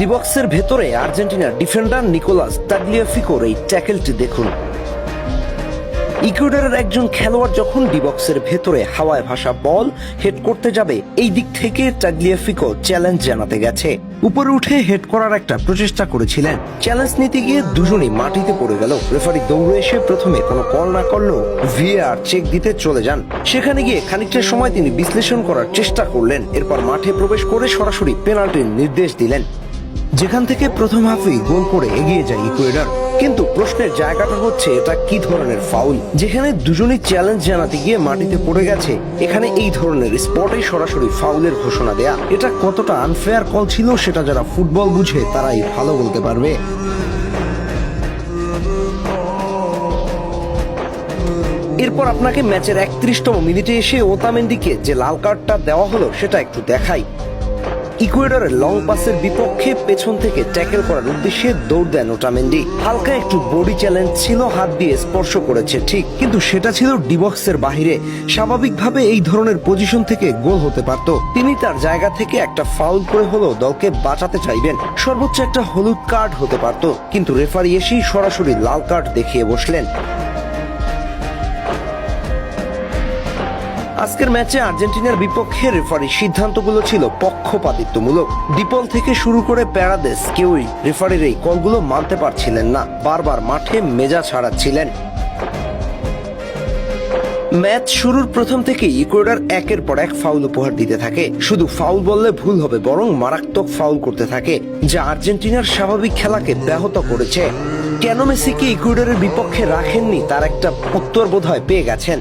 ডিবক্সের ভেতরে আর্জেন্টিনার defender Nicolas তাগলিয়াফিকোর এই ট্যাকেলটি দেখুন। ইকুয়েডরের একজন খেলোয়াড় যখন ডিবক্সের ভেতরে হাওয়ায় ভাসা বল হেড করতে যাবে, এই দিক থেকে তাগলিয়াফিকো চ্যালেঞ্জ জানাতে গেছে। উপরে উঠে হেড করার একটা প্রচেষ্টা করেছিলেন। চ্যালেঞ্জ নিতে গিয়ে দুজনই মাটিতে পড়ে গেল। রেফারি দৌড়ে এসে প্রথমে কোনো কল না করলেও ভিএআর চেক দিতে চলে যান। সেখানে গিয়ে খানিকটা সময় তিনি বিশ্লেষণ করার চেষ্টা করলেন। এরপর মাঠে প্রবেশ করে সরাসরি পেনাল্টির নির্দেশ দিলেন, যেখান থেকে প্রথম হাফেই গোল করে এগিয়ে যায় ইকুয়েডর। কিন্তু প্রশ্নের জায়গাটা হচ্ছে, এটা কি ধরনের ফাউল? যেখানে দুজনই চ্যালেঞ্জ জানাতে গিয়ে মাটিতে পড়ে গেছে, এখানে এই ধরনের স্পটেই সরাসরি ফাউলের ঘোষণা দেয়া, এটা কতটা আনফেয়ার কল ছিল সেটা যারা ফুটবল বুঝে তারাই ভালো বলতে পারবে। এরপর আপনাকে ম্যাচের 31তম মিনিটে এসে ওতামেন্দিকে যে লাল কার্ডটা দেওয়া হলো সেটা একটু দেখাই। ইকুয়েডরের লং পাসের বিপক্ষে পেছন থেকে ট্যাকেল করার উদ্দেশ্যে দৌড় দেন ওটামেন্ডি। হালকা একটু বডি চ্যালেঞ্জ ছিল, হাত দিয়ে স্পর্শ করেছে ঠিক, কিন্তু সেটা ছিল ডিবক্সের বাহিরে। স্বাভাবিকভাবে এই ধরনের পজিশন থেকে গোল হতে পারত। তিনি তার জায়গা থেকে একটা ফাউল করে হলেও দলকে বাঁচাতে চাইবেন, সর্বোচ্চ একটা হলুদ কার্ড হতে পারত, কিন্তু রেফারি এসেই সরাসরি লাল কার্ড দেখিয়ে বসলেন। আজকের ম্যাচে আর্জেন্টিনার বিপক্ষে রেফারির সিদ্ধান্তগুলো ছিল পক্ষপাতিত্বমূলক। ডিপল থেকে শুরু করে প্যারাদেস কেউই রেফারির এই কলগুলো মানতে পারছিলেন না, বারবার মাঠে মেজাজ হারাচ্ছিলেন। ম্যাচ শুরুর প্রথম থেকেই ইকুয়েডর একের পর এক ফাউল উপহার দিতে থাকে। শুধু ফাউল বললে ভুল হবে, বরং মারাত্মক ফাউল করতে থাকে, যা আর্জেন্টিনার স্বাভাবিক খেলাকে ব্যাহত করেছে। কেন মেসিকে ইকুয়েডরের বিপক্ষে রাখেননি তার একটা উত্তর বোধহয় পেয়ে গেছেন।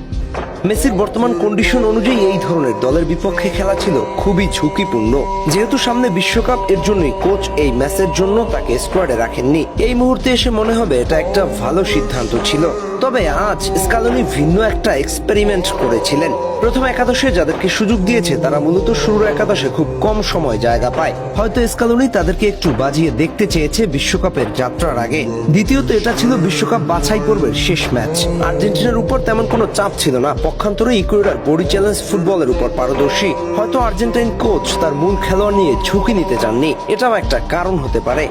মেসির বর্তমান কন্ডিশন অনুযায়ী এই ধরনের দলের বিপক্ষে খেলা ছিল খুবই ঝুঁকিপূর্ণ। যেহেতু সামনে বিশ্বকাপ, এর জন্যই কোচ এই ম্যাচের জন্য তাকে স্কোয়াডে রাখেননি। এই মুহূর্তে এসে মনে হবে এটা একটা ভালো সিদ্ধান্ত ছিল। তবে আজ স্কালোনি ভিন্ন একটা এক্সপেরিমেন্ট করেছিলেন। প্রথম একাদশে যাদেরকে সুযোগ দিয়েছে তারা মূলত শুরুর একাদশে খুব কম সময় জায়গা পায়। হয়তো স্কালোনি তাদেরকে একটু বাজিয়ে দেখতে চেয়েছে বিশ্বকাপের যাত্রার আগে। দ্বিতীয়ত, এটা ছিল বিশ্বকাপ বাছাই পর্বের শেষ ম্যাচ। আর্জেন্টিনার উপর তেমন কোনো চাপ ছিল না, পক্ষান্তরে ইকুয়েডর বডি চ্যালেঞ্জ ফুটবলের উপর পারদর্শী। হয়তো আর্জেন্টাইন কোচ তার মূল খেলোয়াড় নিয়ে ঝুঁকি নিতে চাননি, এটাও একটা কারণ হতে পারে।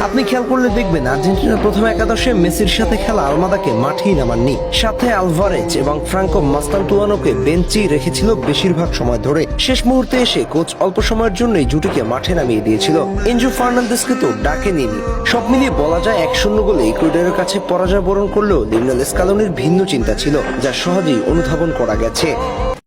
আপনি খেয়াল করলে দেখবেন আর্জেন্টিনার প্রথম একাদশে মেসির সাথে খেলা আলমাদাকে মাঠেই নামাননি, সাথে আলভারেজ এবং ফ্রাঙ্কো মাস্তান্তুয়ানোকে বেঞ্চেই রেখেছিল বেশিরভাগ সময় ধরে। শেষ মুহূর্তে এসে কোচ অল্প সময়ের জন্যই জুটিকে মাঠে নামিয়ে দিয়েছিল, এনজো ফার্নান্দেজকে তো ডাকেনি। সব মিলিয়ে বলা যায় 1-0 গোলে ইকুয়েডরের কাছে পরাজয় বরণ করলেও লিওনেল স্কালোনির ভিন্ন চিন্তা ছিল, যা সহজেই অনুধাবন করা গেছে।